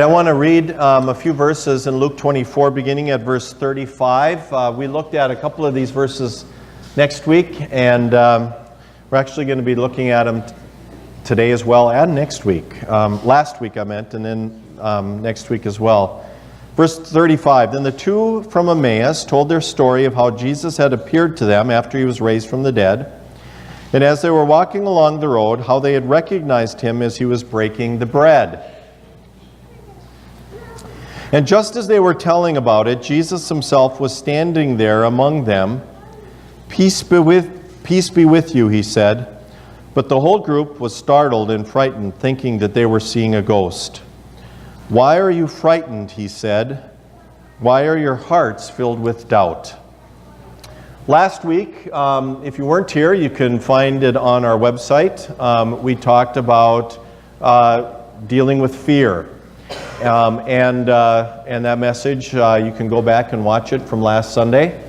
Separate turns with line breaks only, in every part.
I want to read a few verses in Luke 24, beginning at verse 35. We looked at a couple of these verses next week, and we're actually going to be looking at them today as well, and next week. Last week I meant, and then next week as well. Verse 35, Then the two from Emmaus told their story of how Jesus had appeared to them after he was raised from the dead, and as they were walking along the road, how they had recognized him as he was breaking the bread. And just as they were telling about it, Jesus himself was standing there among them. Peace be with you, he said. But the whole group was startled and frightened, thinking that they were seeing a ghost. Why are you frightened, he said. Why are your hearts filled with doubt? Last week, if you weren't here, you can find it on our website. We talked about dealing with fear. And that message, you can go back and watch it from last Sunday.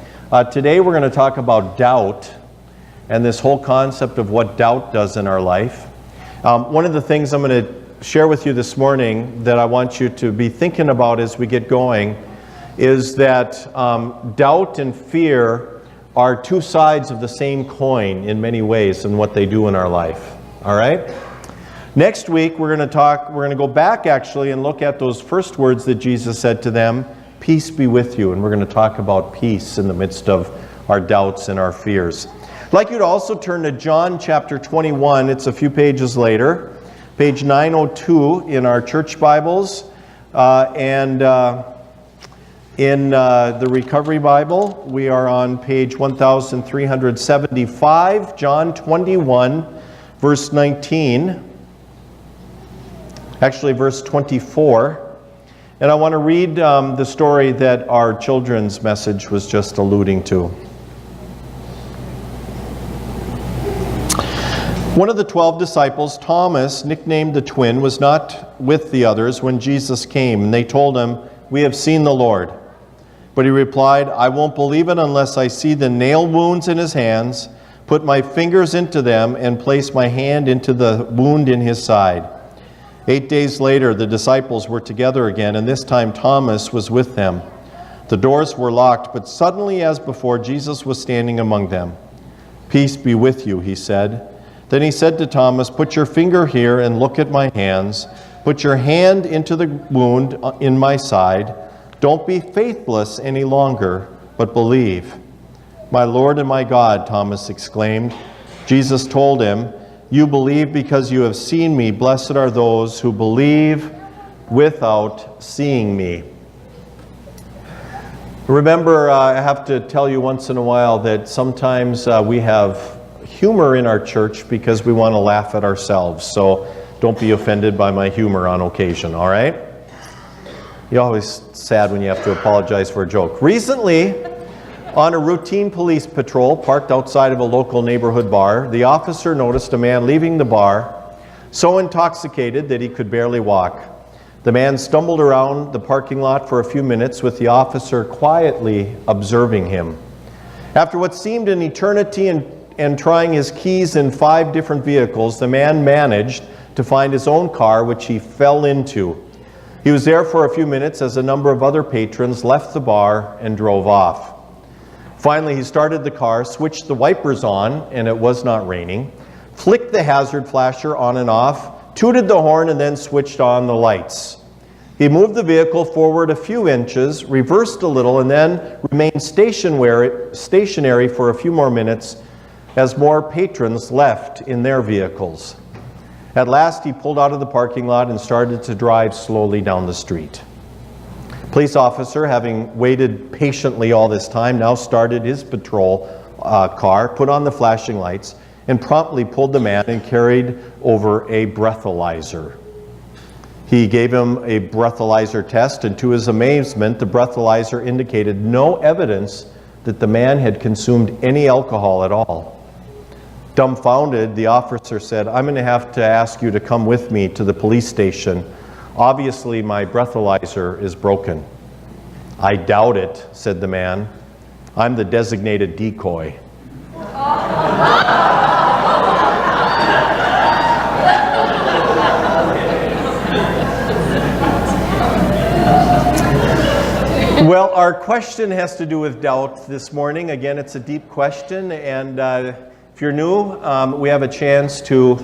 Today we're going to talk about doubt and this whole concept of what doubt does in our life. One of the things I'm going to share with you this morning that I want you to be thinking about as we get going is that doubt and fear are two sides of the same coin in many ways in what they do in our life. All right? Next week, we're going to go back actually and look at those first words that Jesus said to them, peace be with you. And we're going to talk about peace in the midst of our doubts and our fears. I'd like you to also turn to John chapter 21. It's a few pages later, page 902 in our church Bibles. And in the Recovery Bible, we are on page 1375, John 21, verse 19. Actually, verse 24. And I want to read the story that our children's message was just alluding to. One of the 12 disciples, Thomas, nicknamed the twin, was not with the others when Jesus came, and they told him, "We have seen the Lord." But he replied, "I won't believe it unless I see the nail wounds in his hands, put my fingers into them, and place my hand into the wound in his side." 8 days later, the disciples were together again, and this time Thomas was with them. The doors were locked, but suddenly, as before, Jesus was standing among them. "Peace be with you," he said. Then he said to Thomas, "Put your finger here and look at my hands. Put your hand into the wound in my side. Don't be faithless any longer, but believe." "My Lord and my God," Thomas exclaimed. Jesus told him, "You believe because you have seen me. Blessed are those who believe without seeing me." Remember, I have to tell you once in a while that sometimes we have humor in our church because we want to laugh at ourselves. So don't be offended by my humor on occasion, all right? You're always sad when you have to apologize for a joke. Recently, on a routine police patrol parked outside of a local neighborhood bar, the officer noticed a man leaving the bar so intoxicated that he could barely walk. The man stumbled around the parking lot for a few minutes with the officer quietly observing him. After what seemed an eternity and trying his keys in 5 different vehicles, the man managed to find his own car, which he fell into. He was there for a few minutes as a number of other patrons left the bar and drove off. Finally, he started the car, switched the wipers on, and it was not raining, flicked the hazard flasher on and off, tooted the horn, and then switched on the lights. He moved the vehicle forward a few inches, reversed a little, and then remained stationary for a few more minutes as more patrons left in their vehicles. At last, he pulled out of the parking lot and started to drive slowly down the street. Police officer, having waited patiently all this time, now started his patrol car, put on the flashing lights, and promptly pulled the man and carried over a breathalyzer. He gave him a breathalyzer test, and to his amazement, the breathalyzer indicated no evidence that the man had consumed any alcohol at all. Dumbfounded, the officer said, "I'm going to have to ask you to come with me to the police station. Obviously, my breathalyzer is broken." "I doubt it," said the man. "I'm the designated decoy." our question has to do with doubt this morning. Again, it's a deep question, and if you're new, we have a chance to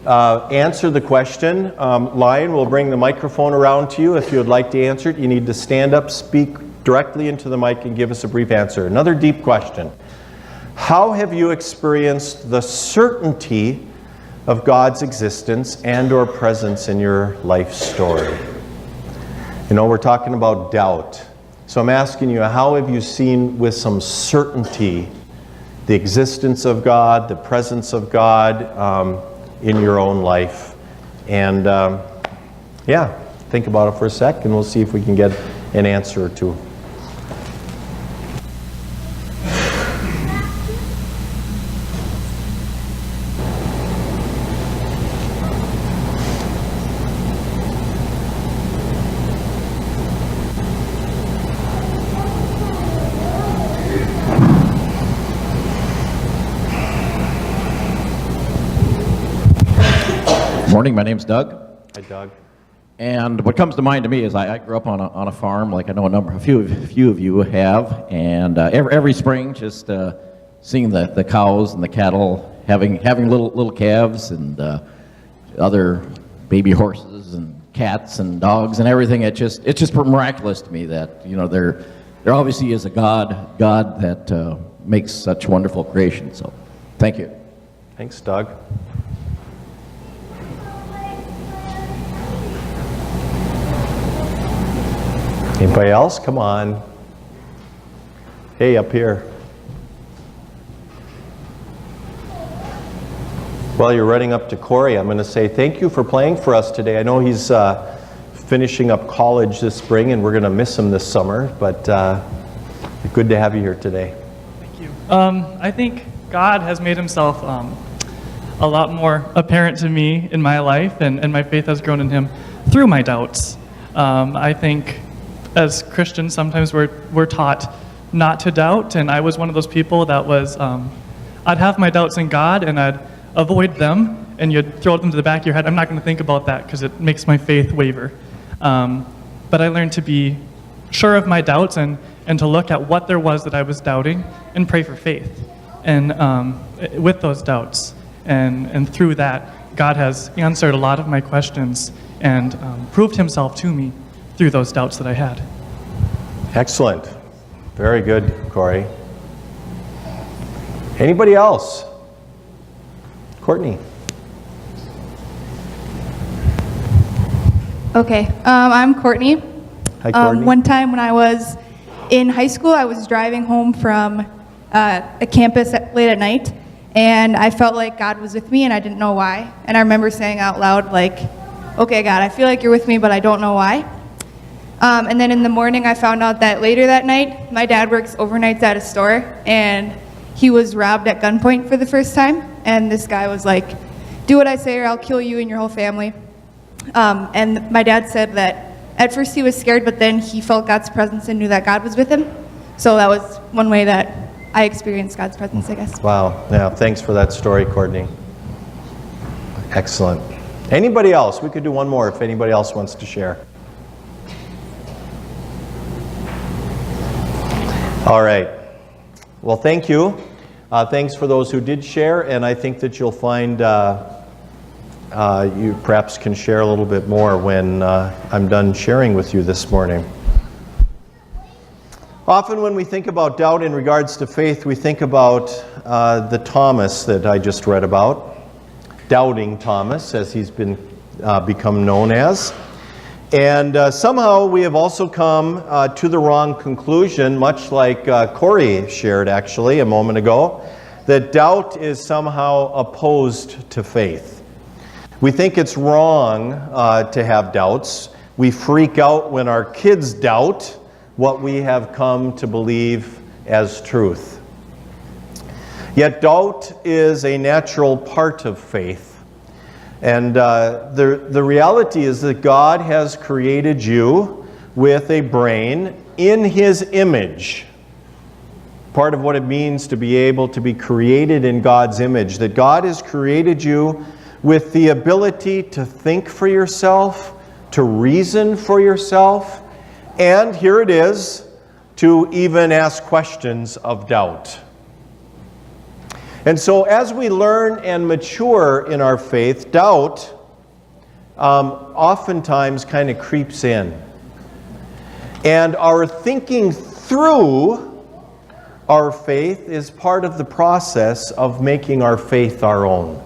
answer the question. Lion will bring the microphone around to you. If you would like to answer it, you need to stand up, speak directly into the mic, and give us a brief answer. Another deep question. How have you experienced the certainty of God's existence and or presence in your life story? You know, we're talking about doubt. So I'm asking you, how have you seen with some certainty the existence of God, the presence of God in your own life? And yeah, think about it for a sec, and we'll see if we can get an answer or two.
Morning, my name's Doug.
Hi, Doug.
And what comes to mind to me is I grew up on a farm, like I know a few of you have, and every spring just seeing the cows and the cattle having little calves and other baby horses and cats and dogs and everything. It's just miraculous to me that, you know, there obviously is a God that makes such wonderful creation. So, thank you.
Thanks, Doug. Anybody else? Come on. Hey, up here. While you're running up to Corey, I'm going to say thank you for playing for us today. I know he's finishing up college this spring, and we're going to miss him this summer, but good to have you here today.
Thank you. I think God has made himself a lot more apparent to me in my life, and my faith has grown in him through my doubts. I think as Christians, sometimes we're taught not to doubt, and I was one of those people that was, I'd have my doubts in God, and I'd avoid them, and you'd throw them to the back of your head. I'm not going to think about that because it makes my faith waver. But I learned to be sure of my doubts and to look at what there was that I was doubting and pray for faith. And with those doubts, and through that, God has answered a lot of my questions and proved himself to me through those doubts that I had.
Excellent. Very good, Corey. Anybody else? Courtney.
Okay, I'm Courtney.
Hi, Courtney.
One time when I was in high school, I was driving home from a campus late at night, and I felt like God was with me, and I didn't know why. And I remember saying out loud, like, okay, God, I feel like you're with me, but I don't know why. And then in the morning, I found out that later that night, my dad works overnights at a store, and he was robbed at gunpoint for the first time. And this guy was like, do what I say or I'll kill you and your whole family. And my dad said that at first he was scared, but then he felt God's presence and knew that God was with him. So that was one way that I experienced God's presence, I guess.
Wow. Yeah, thanks for that story, Courtney. Excellent. Anybody else? We could do one more if anybody else wants to share. All right. Well, thank you. Thanks for those who did share, and I think that you'll find you perhaps can share a little bit more when I'm done sharing with you this morning. Often when we think about doubt in regards to faith, we think about the Thomas that I just read about, Doubting Thomas, as he's become known as. And somehow we have also come to the wrong conclusion, much like Corey shared actually a moment ago, that doubt is somehow opposed to faith. We think it's wrong to have doubts. We freak out when our kids doubt what we have come to believe as truth. Yet doubt is a natural part of faith. And the reality is that God has created you with a brain in his image. Part of what it means to be able to be created in God's image, that God has created you with the ability to think for yourself, to reason for yourself, and here it is, to even ask questions of doubt. And so as we learn and mature in our faith, doubt oftentimes kind of creeps in. And our thinking through our faith is part of the process of making our faith our own.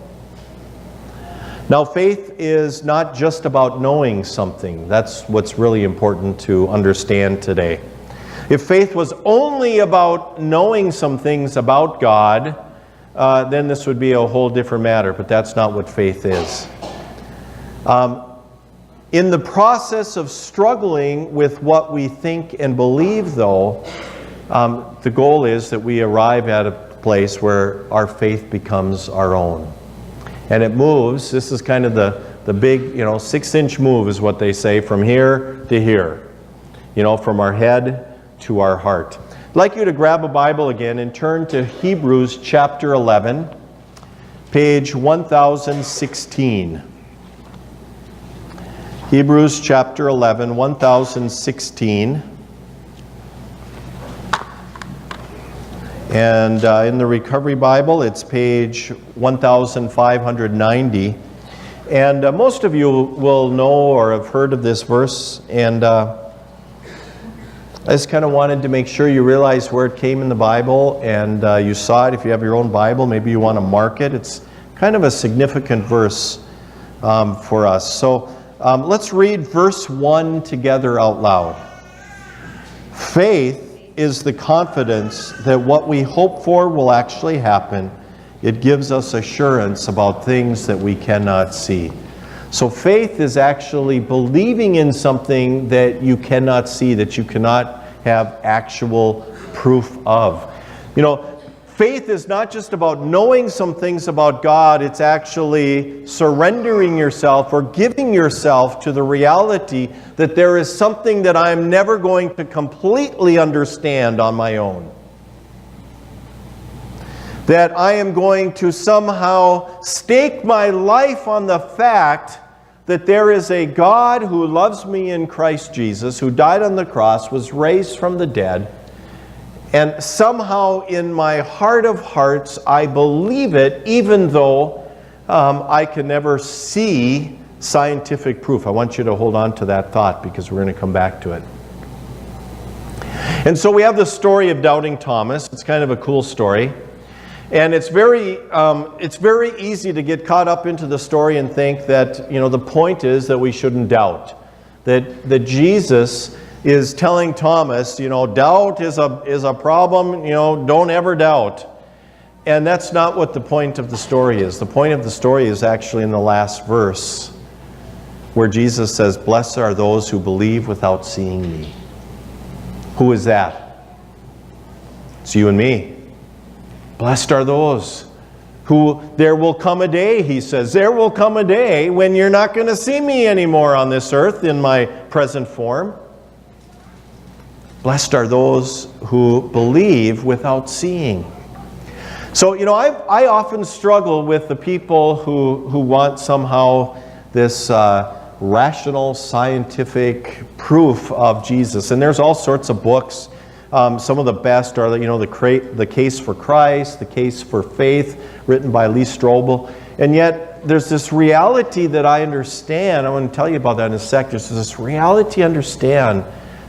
Now, faith is not just about knowing something. That's what's really important to understand today. If faith was only about knowing some things about God, then this would be a whole different matter, but that's not what faith is. In the process of struggling with what we think and believe, though, the goal is that we arrive at a place where our faith becomes our own. And it moves. This is kind of the big, 6-inch move is what they say, from here to here. From our head to our heart. I'd like you to grab a Bible again and turn to Hebrews chapter 11, page 1016. Hebrews chapter 11, 1016. And in the Recovery Bible, it's page 1590. And most of you will know or have heard of this verse. And I just kind of wanted to make sure you realize where it came in the Bible and you saw it. If you have your own Bible, maybe you want to mark it. It's kind of a significant verse for us. So let's read verse 1 together out loud. Faith is the confidence that what we hope for will actually happen. It gives us assurance about things that we cannot see. So faith is actually believing in something that you cannot see, that you cannot have actual proof of. Faith is not just about knowing some things about God, it's actually surrendering yourself or giving yourself to the reality that there is something that I'm never going to completely understand on my own. That I am going to somehow stake my life on the fact that there is a God who loves me in Christ Jesus, who died on the cross, was raised from the dead, and somehow in my heart of hearts, I believe it, even though I can never see scientific proof. I want you to hold on to that thought because we're going to come back to it. And so we have the story of Doubting Thomas. It's kind of a cool story. And it's very easy to get caught up into the story and think that, the point is that we shouldn't doubt. That Jesus is telling Thomas, doubt is a problem, don't ever doubt. And that's not what the point of the story is. The point of the story is actually in the last verse, where Jesus says, "Blessed are those who believe without seeing me." Who is that? It's you and me. Blessed are those who, there will come a day, he says, there will come a day when you're not going to see me anymore on this earth in my present form. Blessed are those who believe without seeing. So, I often struggle with the people who want somehow this rational, scientific proof of Jesus. And there's all sorts of books. Some of the best are, the Case for Christ, The Case for Faith, written by Lee Strobel. And yet, there's this reality that I understand. I want to tell you about that in a sec. There's this reality I understand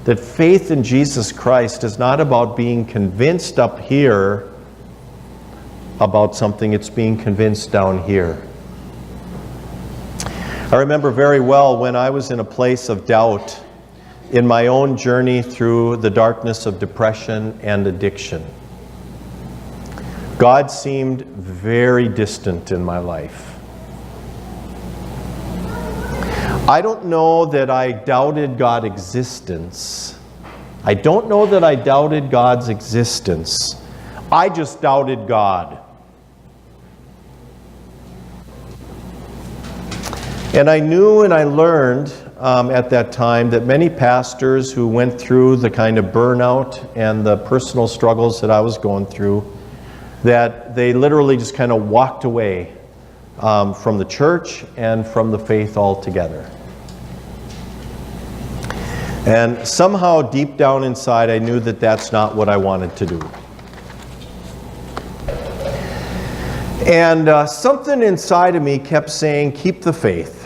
that faith in Jesus Christ is not about being convinced up here about something. It's being convinced down here. I remember very well when I was in a place of doubt in my own journey through the darkness of depression and addiction. God seemed very distant in my life. I don't know that I doubted God's existence. I don't know that I doubted God's existence. I just doubted God. And I knew and I learned at that time that many pastors who went through the kind of burnout and the personal struggles that I was going through, that they literally just kind of walked away from the church and from the faith altogether. And somehow deep down inside, I knew that that's not what I wanted to do. And something inside of me kept saying, keep the faith.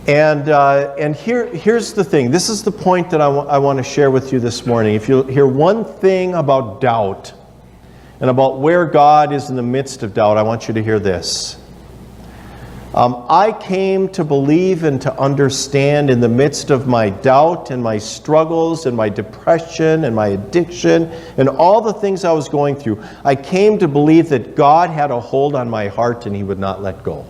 And here's the thing. This is the point that I want to share with you this morning. If you hear one thing about doubt and about where God is in the midst of doubt, I want you to hear this. I came to believe and to understand in the midst of my doubt and my struggles and my depression and my addiction and all the things I was going through. I came to believe that God had a hold on my heart and He would not let go.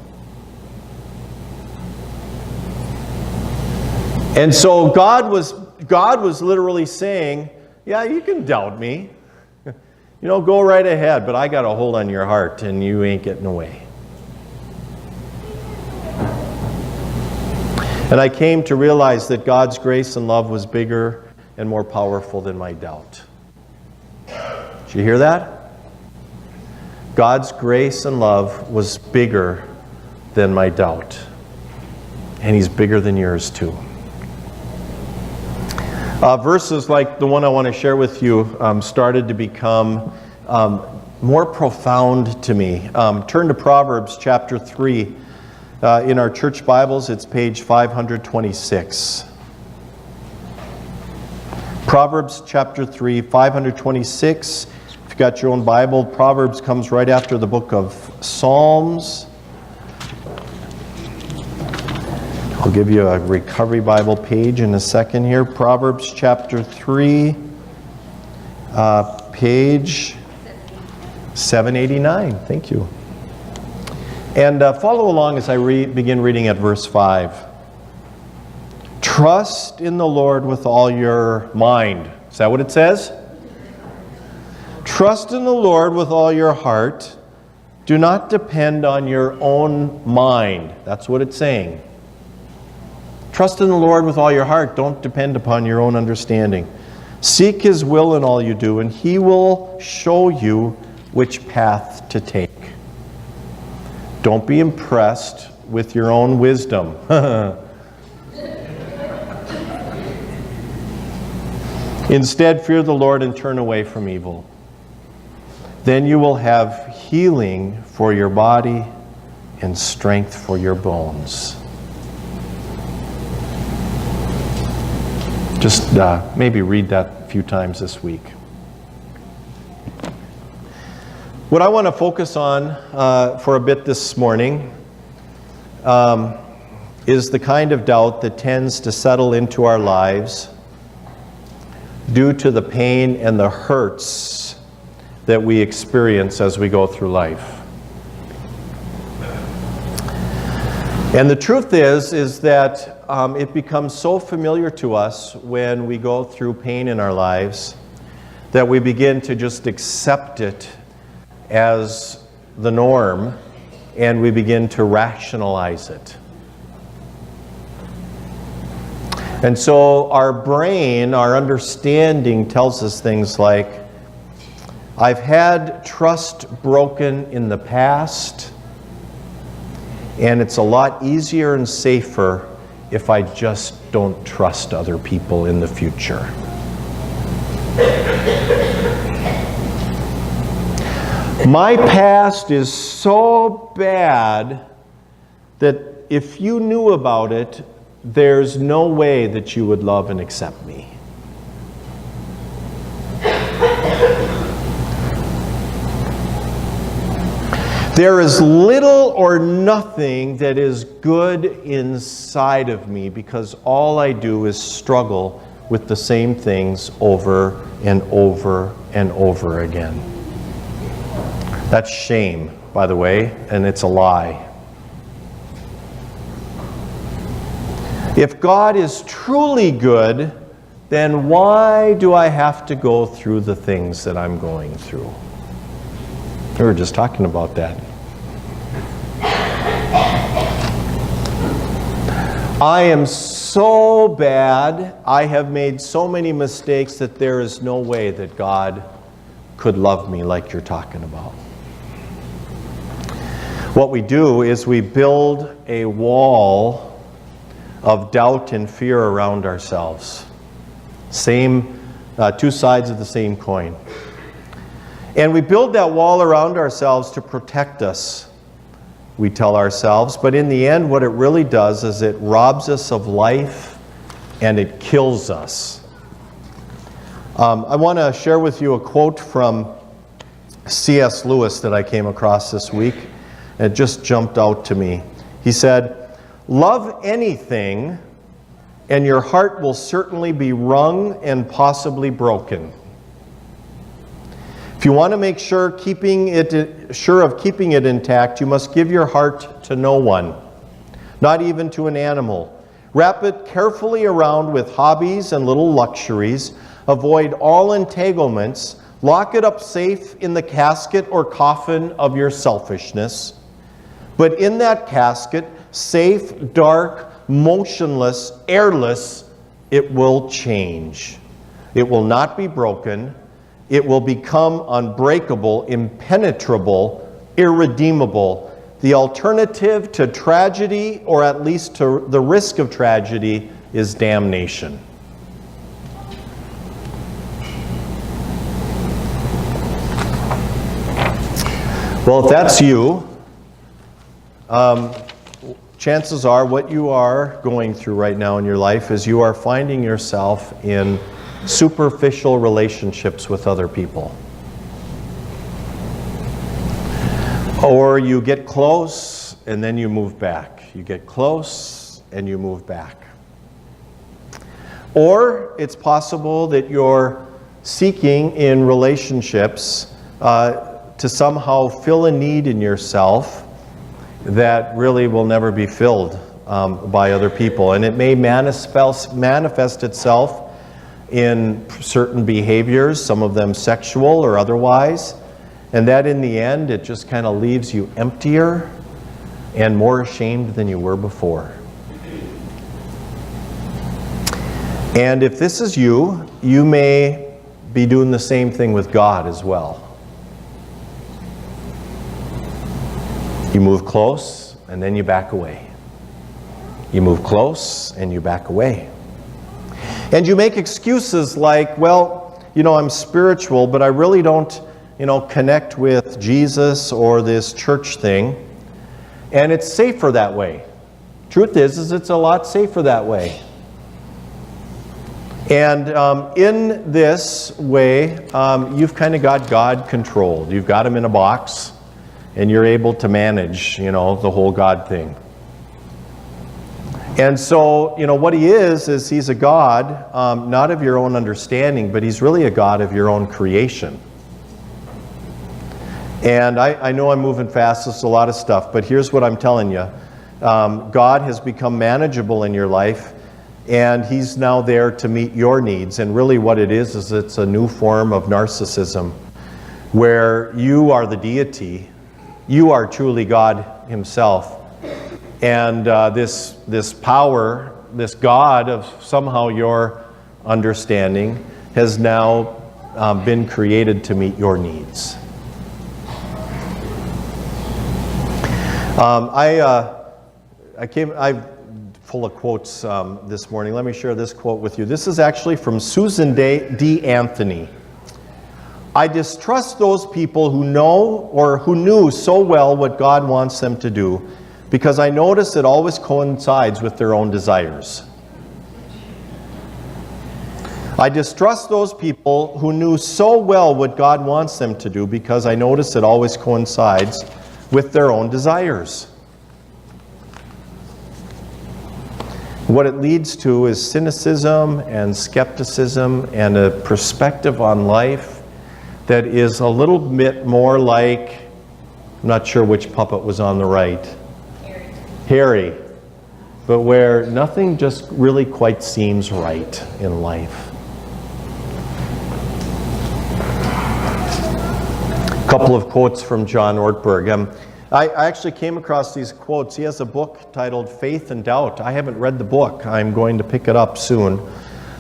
And so God was literally saying, yeah, you can doubt me. Go right ahead, but I got a hold on your heart and you ain't getting away. And I came to realize that God's grace and love was bigger and more powerful than my doubt. Did you hear that? God's grace and love was bigger than my doubt. And He's bigger than yours too. Verses like the one I want to share with you started to become more profound to me. Turn to Proverbs chapter 3. In our church Bibles, it's page 526. Proverbs chapter 3, 526. If you've got your own Bible, Proverbs comes right after the book of Psalms. I'll give you a Recovery Bible page in a second here. Proverbs chapter 3, page 789. Thank you. And follow along as I begin reading at verse 5. Trust in the Lord with all your mind. Is that what it says? Trust in the Lord with all your heart. Do not depend on your own mind. That's what it's saying. Trust in the Lord with all your heart. Don't depend upon your own understanding. Seek His will in all you do, and He will show you which path to take. Don't be impressed with your own wisdom. Instead, fear the Lord and turn away from evil. Then you will have healing for your body and strength for your bones. Just maybe read that a few times this week. What I want to focus on for a bit this morning is the kind of doubt that tends to settle into our lives due to the pain and the hurts that we experience as we go through life. And the truth is that it becomes so familiar to us when we go through pain in our lives that we begin to just accept it as the norm, and we begin to rationalize it. And so our brain, our understanding tells us things like, I've had trust broken in the past, and it's a lot easier and safer if I just don't trust other people in the future. My past is so bad that if you knew about it, there's no way that you would love and accept me. There is little or nothing that is good inside of me because all I do is struggle with the same things over and over and over again. That's shame, by the way, and it's a lie. If God is truly good, then why do I have to go through the things that I'm going through? We were just talking about that. I am so bad, I have made so many mistakes that there is no way that God could love me like you're talking about. What we do is we build a wall of doubt and fear around ourselves. Same, two sides of the same coin. And we build that wall around ourselves to protect us, we tell ourselves, but in the end what it really does is it robs us of life and it kills us. I want to share with you a quote from C.S. Lewis that I came across this week. It just jumped out to me. He said, "Love anything and your heart will certainly be wrung and possibly broken. If you want to make sure of keeping it intact, you must give your heart to no one, not even to an animal. Wrap it carefully around with hobbies and little luxuries. Avoid all entanglements. Lock it up safe in the casket or coffin of your selfishness. But in that casket, safe, dark, motionless, airless, it will change. It will not be broken. It will become unbreakable, impenetrable, irredeemable. The alternative to tragedy, or at least to the risk of tragedy, is damnation." Well, if that's you, chances are what you are going through right now in your life is you are finding yourself in superficial relationships with other people. Or you get close and then you move back. You get close and you move back. Or it's possible that you're seeking in relationships to somehow fill a need in yourself that really will never be filled by other people. And it may manifest itself in certain behaviors, some of them sexual or otherwise, and that in the end it just kind of leaves you emptier and more ashamed than you were before. And if this is you, you may be doing the same thing with God as well. You move close and then you back away. You move close and you back away. And you make excuses like, well, I'm spiritual, but I really don't, connect with Jesus or this church thing. And it's safer that way. Truth is it's a lot safer that way. And in this way, you've kind of got God controlled. You've got him in a box, and you're able to manage, the whole God thing. And so, what he is he's a God, not of your own understanding, but he's really a God of your own creation. And I know I'm moving fast, there's a lot of stuff, but here's what I'm telling you. God has become manageable in your life, and he's now there to meet your needs. And really what it is it's a new form of narcissism, where you are the deity, you are truly God himself. And this power, this God of somehow your understanding has now been created to meet your needs. I'm full of quotes this morning. Let me share this quote with you. This is actually from Susan D. Anthony. "I distrust those people who know or who knew so well what God wants them to do, because I notice it always coincides with their own desires." I distrust those people who knew so well what God wants them to do, because I notice it always coincides with their own desires. What it leads to is cynicism and skepticism and a perspective on life that is a little bit more like, I'm not sure which puppet was on the right. Harry. But where nothing just really quite seems right in life. A couple of quotes from John Ortberg. I actually came across these quotes. He has a book titled Faith and Doubt. I haven't read the book. I'm going to pick it up soon.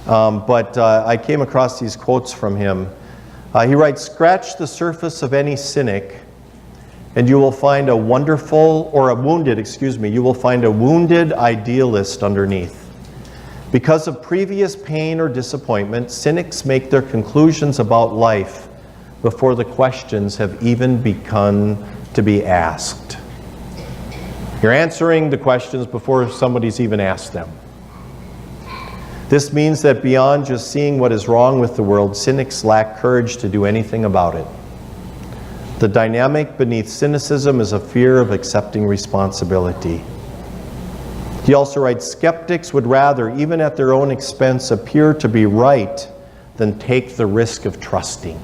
But I came across these quotes from him. He writes, "Scratch the surface of any cynic, And you will find a you will find a wounded idealist underneath. Because of previous pain or disappointment, cynics make their conclusions about life before the questions have even begun to be asked. You're answering the questions before somebody's even asked them. This means that beyond just seeing what is wrong with the world, cynics lack courage to do anything about it. The dynamic beneath cynicism is a fear of accepting responsibility. He also writes, skeptics would rather, even at their own expense, appear to be right than take the risk of trusting.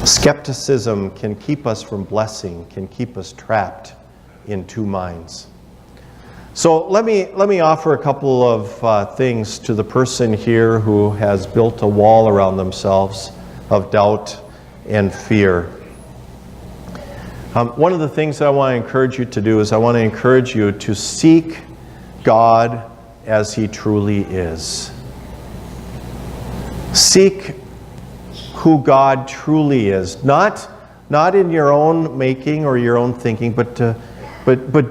Skepticism can keep us from blessing, can keep us trapped in two minds. So let me offer a couple of things to the person here who has built a wall around themselves of doubt and fear. One of the things that I want to encourage you to do is I want to encourage you to seek God as He truly is. Seek who God truly is, not in your own making or your own thinking, but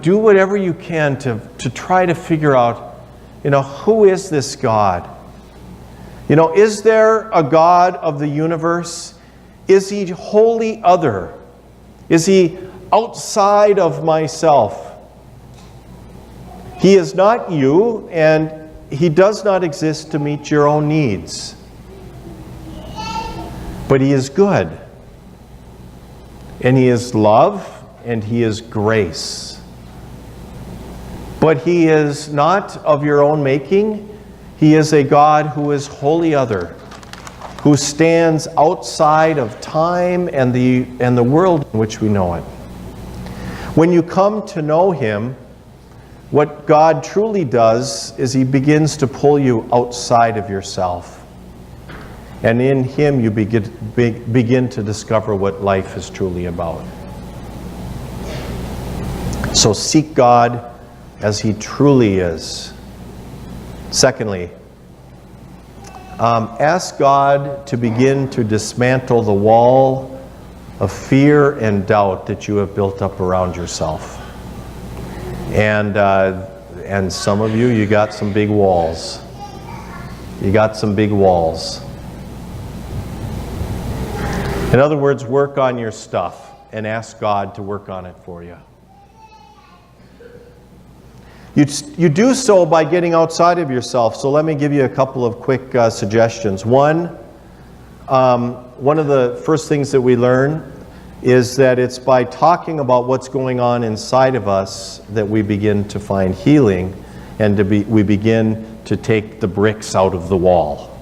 do whatever you can to try to figure out, who is this God? Is there a God of the universe? Is He wholly other? Is He outside of myself? He is not you, and He does not exist to meet your own needs. But He is good, and He is love, and He is grace. But He is not of your own making. He is a God who is wholly other, who stands outside of time and the world in which we know it. When you come to know Him, what God truly does is He begins to pull you outside of yourself. And in Him you begin to discover what life is truly about. So seek God as He truly is. Secondly, ask God to begin to dismantle the wall of fear and doubt that you have built up around yourself. And some of you got some big walls. You got some big walls. In other words, work on your stuff and ask God to work on it for you. You do so by getting outside of yourself. So let me give you a couple of quick suggestions. One of the first things that we learn is that it's by talking about what's going on inside of us that we begin to find healing and we begin to take the bricks out of the wall.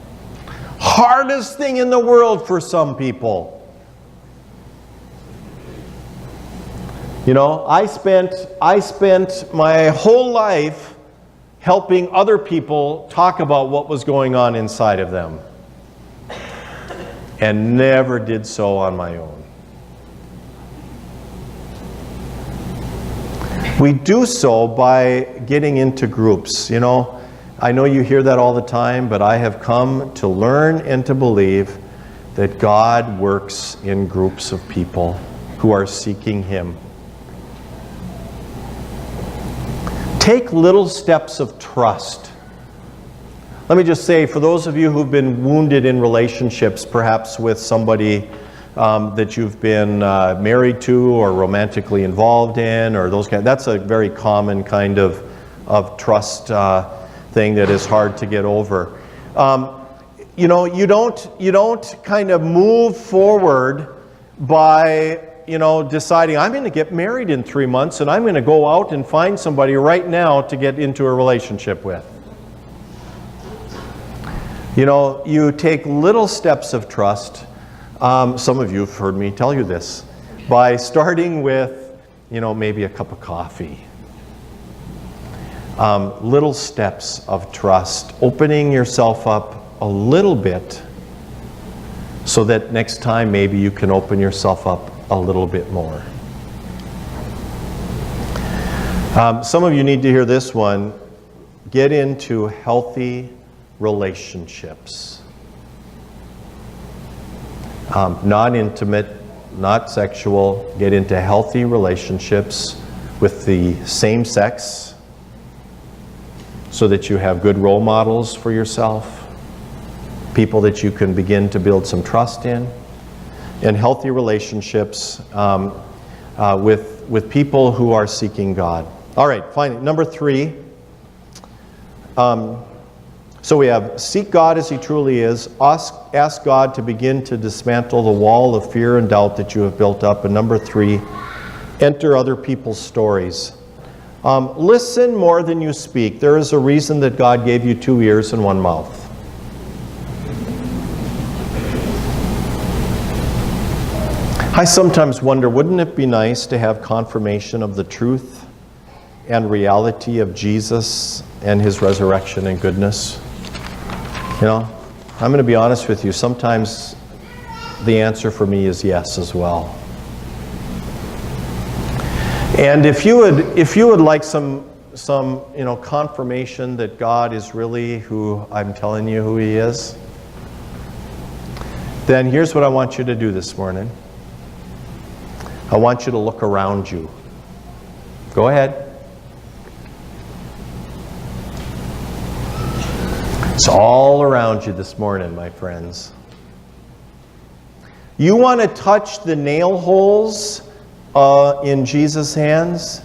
Hardest thing in the world for some people. I spent my whole life helping other people talk about what was going on inside of them, and never did so on my own. We do so by getting into groups. I know you hear that all the time, but I have come to learn and to believe that God works in groups of people who are seeking Him. Take little steps of trust. Let me just say, for those of you who've been wounded in relationships, perhaps with somebody that you've been married to or romantically involved in, or that's a very common kind of trust thing that is hard to get over. You don't kind of move forward by deciding, I'm going to get married in 3 months and I'm going to go out and find somebody right now to get into a relationship with. You take little steps of trust. Some of you have heard me tell you this. By starting with, maybe a cup of coffee. Little steps of trust. Opening yourself up a little bit so that next time maybe you can open yourself up a little bit more. Some of you need to hear this one. Get into healthy relationships. not intimate, not sexual. Get into healthy relationships with the same sex so that you have good role models for yourself, people that you can begin to build some trust in, and healthy relationships with people who are seeking God. All right, finally, number 3. So we have seek God as He truly is, ask God to begin to dismantle the wall of fear and doubt that you have built up, and number 3, enter other people's stories. Listen more than you speak. There is a reason that God gave you 2 ears and 1 mouth. I sometimes wonder, wouldn't it be nice to have confirmation of the truth and reality of Jesus and His resurrection and goodness? You know, I'm going to be honest with you, sometimes the answer for me is yes as well. And if you would like some confirmation that God is really who I'm telling you who He is, then here's what I want you to do this morning. I want you to look around you. Go ahead. It's all around you this morning, my friends. You want to touch the nail holes in Jesus' hands?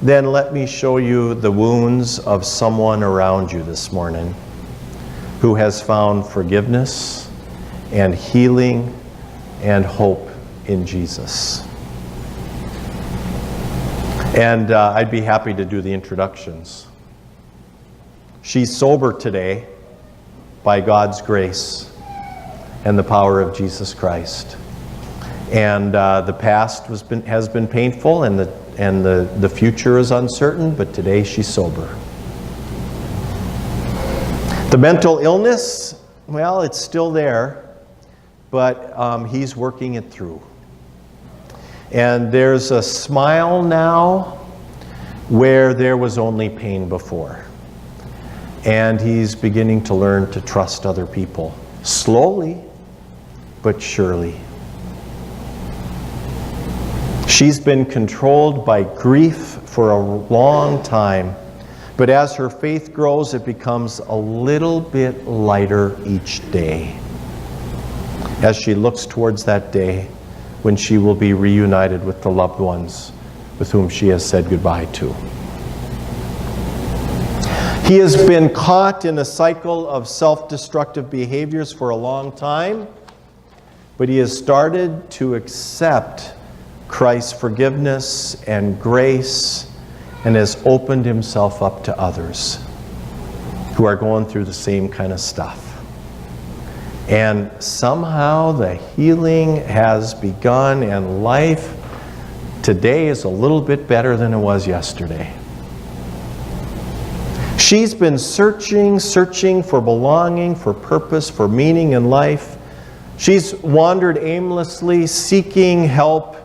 Then let me show you the wounds of someone around you this morning who has found forgiveness and healing and hope in Jesus. And I'd be happy to do the introductions. She's sober today by God's grace and the power of Jesus Christ. And the past has been painful, and the future is uncertain, but today she's sober. The mental illness, well, it's still there, but He's working it through. And there's a smile now where there was only pain before. And he's beginning to learn to trust other people. Slowly, but surely. She's been controlled by grief for a long time. But as her faith grows, it becomes a little bit lighter each day. As she looks towards that day when she will be reunited with the loved ones with whom she has said goodbye to. He has been caught in a cycle of self-destructive behaviors for a long time, but he has started to accept Christ's forgiveness and grace and has opened himself up to others who are going through the same kind of stuff. And somehow the healing has begun, and life today is a little bit better than it was yesterday. She's been searching for belonging, for purpose, for meaning in life. She's wandered aimlessly, seeking help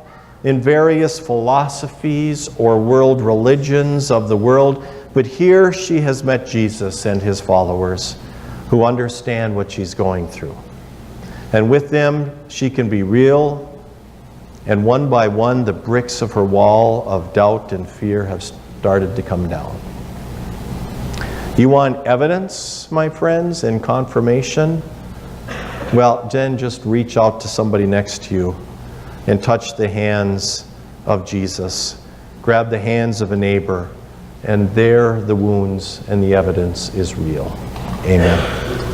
in various philosophies or world religions of the world. But here she has met Jesus and his followers who understand what she's going through. And with them, she can be real. And one by one, the bricks of her wall of doubt and fear have started to come down. You want evidence, my friends, and confirmation? Well, then just reach out to somebody next to you and touch the hands of Jesus. Grab the hands of a neighbor, and there the wounds and the evidence is real. Amen.